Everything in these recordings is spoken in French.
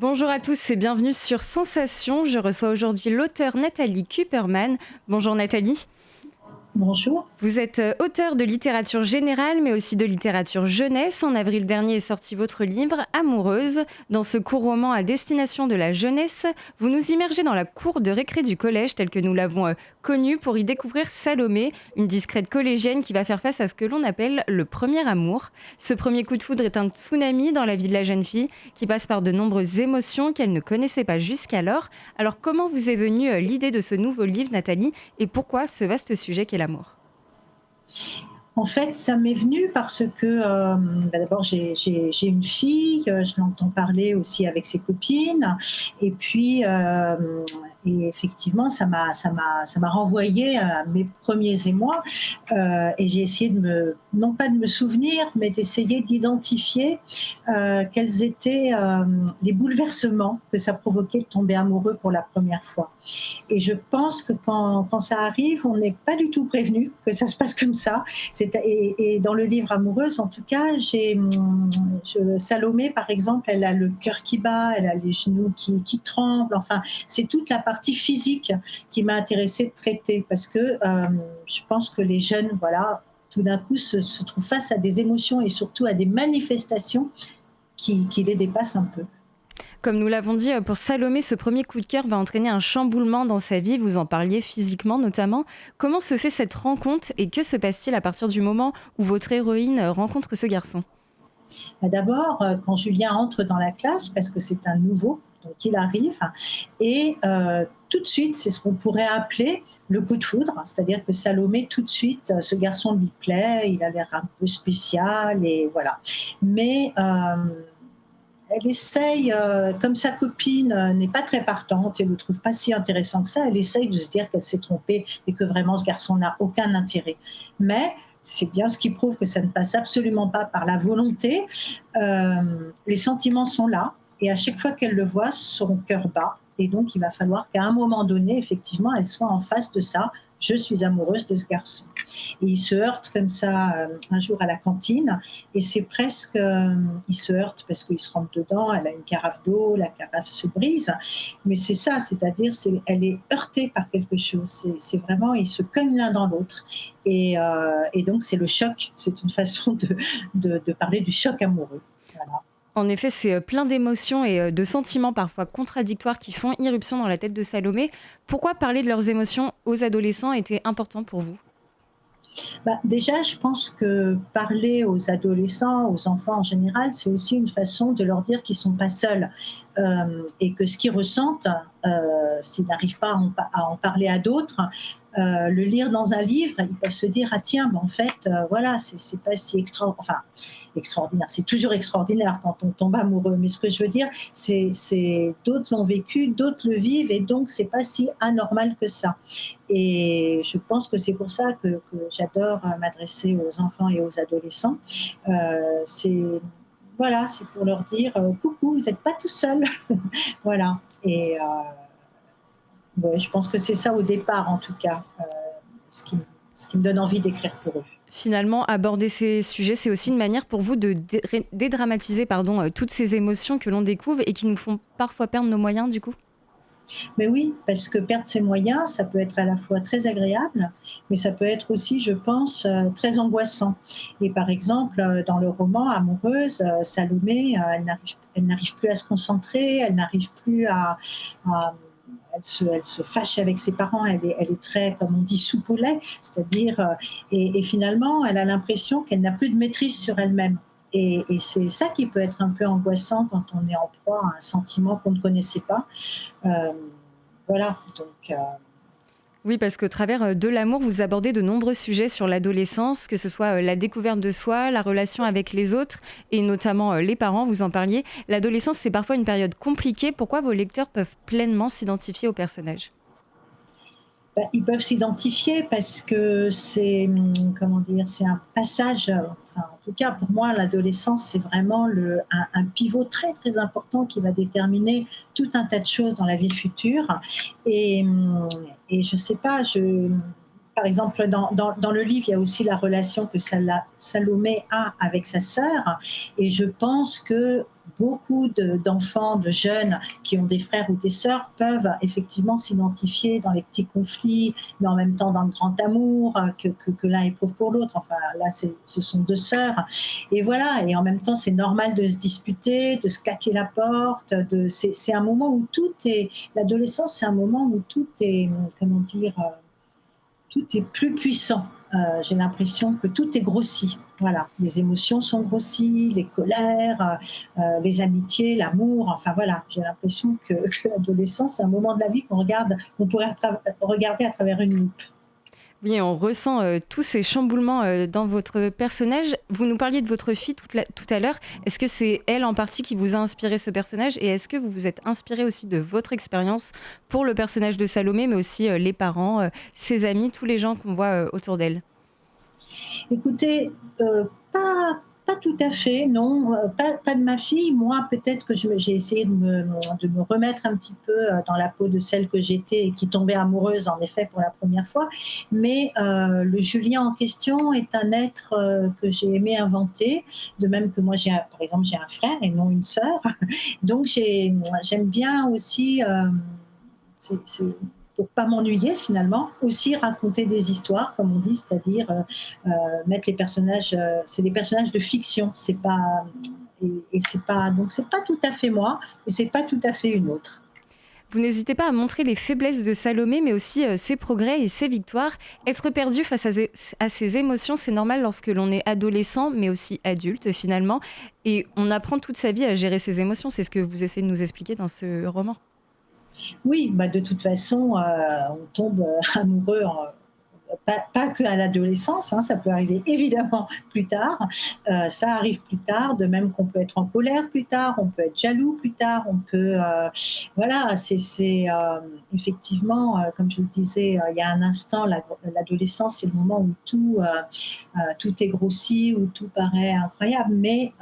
Bonjour à tous et bienvenue sur Sensation. Je reçois aujourd'hui l'auteure Nathalie Kuperman. Bonjour Nathalie. Bonjour. Vous êtes auteure de littérature générale, mais aussi de littérature jeunesse. En avril dernier est sorti votre livre Amoureuse. Dans ce court roman à destination de la jeunesse, vous nous immergez dans la cour de récré du collège, telle que nous l'avons connue, pour y découvrir Salomé, une discrète collégienne qui va faire face à ce que l'on appelle le premier amour. Ce premier coup de foudre est un tsunami dans la vie de la jeune fille, qui passe par de nombreuses émotions qu'elle ne connaissait pas jusqu'alors. Alors comment vous est venue l'idée de ce nouveau livre, Nathalie, et pourquoi ce vaste sujet qu'est l'amour ? En fait, ça m'est venu parce que, d'abord j'ai une fille, je l'entends parler aussi avec ses copines et puis, et effectivement ça m'a renvoyée à mes premiers émois, et j'ai essayé de me non pas de me souvenir, mais d'essayer d'identifier, quels étaient, les bouleversements que ça provoquait de tomber amoureux pour la première fois. Et je pense que quand ça arrive, on n'est pas du tout prévenu que ça se passe comme ça. Et dans le livre Amoureuse, en tout cas, Salomé, par exemple, elle a le cœur qui bat, elle a les genoux qui tremblent. Enfin, c'est toute la partie physique qui m'a intéressée de traiter parce que je pense que les jeunes, voilà, tout d'un coup se trouvent face à des émotions et surtout à des manifestations qui les dépassent un peu. Comme nous l'avons dit, pour Salomé, ce premier coup de cœur va entraîner un chamboulement dans sa vie. Vous en parliez physiquement notamment. Comment se fait cette rencontre et que se passe-t-il à partir du moment où votre héroïne rencontre ce garçon ? Bah, d'abord, quand Julien entre dans la classe, parce que c'est un nouveau, donc il arrive, et tout de suite, c'est ce qu'on pourrait appeler le coup de foudre, c'est-à-dire que Salomé, tout de suite, ce garçon lui plaît, il a l'air un peu spécial, et voilà. Mais elle essaye, comme sa copine n'est pas très partante et ne le trouve pas si intéressant que ça, elle essaye de se dire qu'elle s'est trompée et que vraiment ce garçon n'a aucun intérêt. Mais c'est bien ce qui prouve que ça ne passe absolument pas par la volonté. Les sentiments sont là et à chaque fois qu'elle le voit, son cœur bat. Et donc, il va falloir qu'à un moment donné, effectivement, elle soit en face de ça. Je suis amoureuse de ce garçon. Et ils se heurtent comme ça un jour à la cantine. Et c'est presque, ils se heurtent parce qu'ils se rentrent dedans. Elle a une carafe d'eau, la carafe se brise. Mais c'est ça, c'est-à-dire, elle est heurtée par quelque chose. C'est vraiment, ils se cognent l'un dans l'autre. Et donc, c'est le choc. C'est une façon de parler du choc amoureux. Voilà. En effet, c'est plein d'émotions et de sentiments parfois contradictoires qui font irruption dans la tête de Salomé. Pourquoi parler de leurs émotions aux adolescents était important pour vous ? Bah, déjà, je pense que parler aux adolescents, aux enfants en général, c'est aussi une façon de leur dire qu'ils ne sont pas seuls, et que ce qu'ils ressentent, s'ils n'arrivent pas à en parler à d'autres, le lire dans un livre, ils peuvent se dire: «Ah tiens, bah, en fait, voilà, c'est pas si extraordinaire». C'est toujours extraordinaire quand on tombe amoureux, mais ce que je veux dire, c'est d'autres l'ont vécu, d'autres le vivent et donc c'est pas si anormal que ça. Et je pense que c'est pour ça que j'adore m'adresser aux enfants et aux adolescents. C'est voilà, c'est pour leur dire coucou, vous n'êtes pas tout seul. Voilà. Et ouais, je pense que c'est ça au départ, en tout cas, ce qui, ce qui me donne envie d'écrire pour eux. Finalement, aborder ces sujets, c'est aussi une manière pour vous de dédramatiser toutes ces émotions que l'on découvre et qui nous font parfois perdre nos moyens du coup ? Mais oui, parce que perdre ses moyens, ça peut être à la fois très agréable, mais ça peut être aussi, je pense, très angoissant. Et par exemple, dans le roman Amoureuse, Salomé, elle n'arrive plus à se concentrer, elle n'arrive plus à elle se fâche avec ses parents, elle est très, comme on dit, soupe au lait, c'est-à-dire, et finalement, elle a l'impression qu'elle n'a plus de maîtrise sur elle-même. Et c'est ça qui peut être un peu angoissant quand on est en proie à un sentiment qu'on ne connaissait pas. Euh, voilà, donc Oui, parce qu'au travers de l'amour, vous abordez de nombreux sujets sur l'adolescence, que ce soit la découverte de soi, la relation avec les autres et notamment les parents, vous en parliez. L'adolescence, c'est parfois une période compliquée. Pourquoi vos lecteurs peuvent pleinement s'identifier aux personnages ? bah, ils peuvent s'identifier parce que c'est, comment dire, c'est un passage, enfin, en tout cas pour moi, l'adolescence, c'est vraiment un pivot très très important qui va déterminer tout un tas de choses dans la vie future. Et, et je sais pas, par exemple, dans le livre, il y a aussi la relation que Salomé a avec sa sœur. Et je pense que beaucoup d'enfants, de jeunes qui ont des frères ou des sœurs peuvent effectivement s'identifier dans les petits conflits, mais en même temps dans le grand amour que l'un éprouve pour l'autre. Enfin, là, ce sont deux sœurs. Et voilà, et en même temps, c'est normal de se disputer, de se claquer la porte. C'est un moment où tout est... L'adolescence, c'est un moment où tout est, comment dire, tout est plus puissant. J'ai l'impression que tout est grossi. Voilà, les émotions sont grossies, les colères, les amitiés, l'amour. Enfin voilà, j'ai l'impression que l'adolescence, c'est un moment de la vie qu'on pourrait regarder à travers une loupe. Oui, on ressent tous ces chamboulements dans votre personnage. Vous nous parliez de votre fille tout à l'heure. Est-ce que c'est elle en partie qui vous a inspiré ce personnage et est-ce que vous vous êtes inspiré aussi de votre expérience pour le personnage de Salomé, mais aussi les parents, ses amis, tous les gens qu'on voit autour d'elle? Écoutez, pas tout à fait, non, pas de ma fille. Moi, peut-être que j'ai essayé de me remettre un petit peu, dans la peau de celle que j'étais et qui tombait amoureuse, en effet, pour la première fois. Mais, le Julien en question est un être, que j'ai aimé inventer, de même que moi par exemple, j'ai un frère et non une sœur. Donc j'aime bien aussi, c'est pour pas m'ennuyer finalement, aussi raconter des histoires, comme on dit, c'est-à-dire mettre les personnages, c'est des personnages de fiction, c'est pas, et c'est pas, donc c'est pas tout à fait moi, et c'est pas tout à fait une autre. Vous n'hésitez pas à montrer les faiblesses de Salomé, mais aussi ses progrès et ses victoires. Être perdu face à ses émotions, c'est normal lorsque l'on est adolescent, mais aussi adulte finalement. Et on apprend toute sa vie à gérer ses émotions. C'est ce que vous essayez de nous expliquer dans ce roman. Oui, bah de toute façon, on tombe amoureux pas que à l'adolescence, hein, ça peut arriver évidemment plus tard. Ça arrive plus tard, de même qu'on peut être en colère plus tard, on peut être jaloux plus tard, on peut, voilà, effectivement, comme je le disais, il y a un instant, l'adolescence, c'est le moment où tout est grossi, où tout paraît incroyable, mais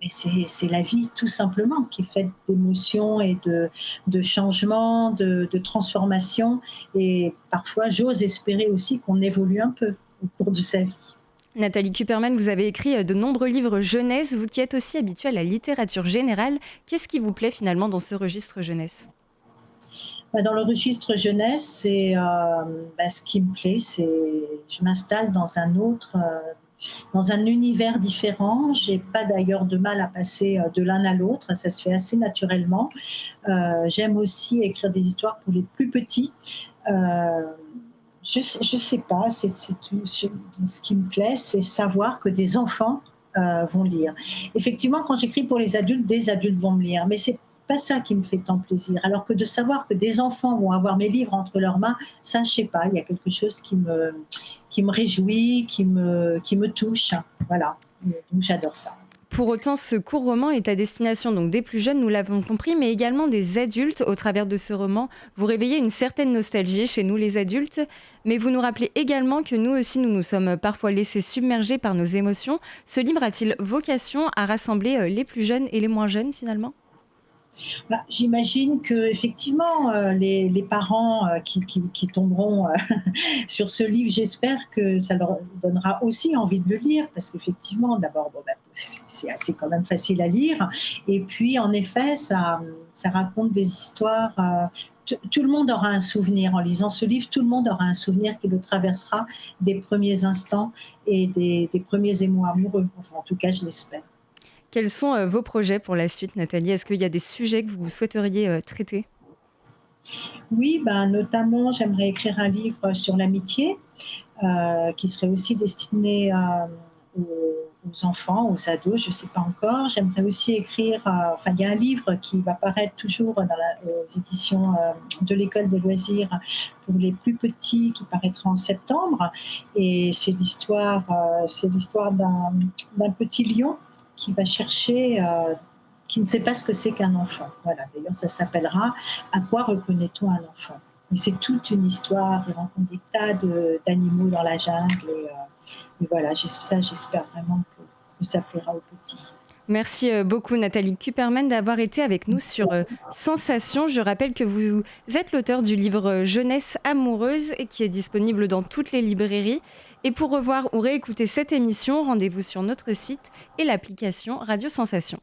c'est la vie tout simplement qui est faite d'émotions et de changements, de transformations. Et parfois, j'ose espérer aussi qu'on évolue un peu au cours de sa vie. Nathalie Kuperman, vous avez écrit de nombreux livres jeunesse. Vous qui êtes aussi habituée à la littérature générale, qu'est-ce qui vous plaît finalement dans ce registre jeunesse? Bah, dans le registre jeunesse, ce qui me plaît, c'est je m'installe dans un univers différent. J'ai pas d'ailleurs de mal à passer de l'un à l'autre, ça se fait assez naturellement. J'aime aussi écrire des histoires pour les plus petits. Euh, je sais pas, c'est tout. Ce qui me plaît, c'est savoir que des enfants vont lire. Effectivement, quand j'écris pour les adultes, des adultes vont me lire, mais c'est pas ça qui me fait tant plaisir. Alors que de savoir que des enfants vont avoir mes livres entre leurs mains, ça, je sais pas, il y a quelque chose qui me réjouit, qui me touche. Voilà. Donc j'adore ça. Pour autant, ce court roman est à destination donc des plus jeunes, nous l'avons compris, mais également des adultes. Au travers de ce roman, vous réveillez une certaine nostalgie chez nous les adultes, mais vous nous rappelez également que nous aussi, nous nous sommes parfois laissés submerger par nos émotions. Ce livre a-t-il vocation à rassembler les plus jeunes et les moins jeunes finalement? Bah, j'imagine qu'effectivement, les parents qui tomberont sur ce livre, j'espère que ça leur donnera aussi envie de le lire, parce qu'effectivement, d'abord, bon, bah, c'est assez quand même facile à lire. Et puis, en effet, ça raconte des histoires. Tout le monde aura un souvenir en lisant ce livre, tout le monde aura un souvenir qui le traversera des premiers instants et des premiers émois amoureux. Enfin, en tout cas, je l'espère. Quels sont vos projets pour la suite, Nathalie? Est-ce qu'il y a des sujets que vous souhaiteriez traiter? Oui, ben, notamment, j'aimerais écrire un livre sur l'amitié, qui serait aussi destiné aux enfants, aux ados, je ne sais pas encore. J'aimerais aussi écrire, enfin, il y a un livre qui va paraître toujours aux éditions de l'École des loisirs pour les plus petits, qui paraîtra en septembre. Et c'est l'histoire d'un petit lion qui va chercher, qui ne sait pas ce que c'est qu'un enfant. Voilà, d'ailleurs, ça s'appellera À quoi reconnaît-on un enfant? Et c'est toute une histoire, il rencontre des tas d'animaux dans la jungle. Et voilà, j'espère vraiment que ça plaira aux petits. Merci beaucoup Nathalie Kuperman d'avoir été avec nous sur Sensation. Je rappelle que vous êtes l'auteur du livre Jeunesse amoureuse et qui est disponible dans toutes les librairies. Et pour revoir ou réécouter cette émission, rendez-vous sur notre site et l'application Radio Sensation.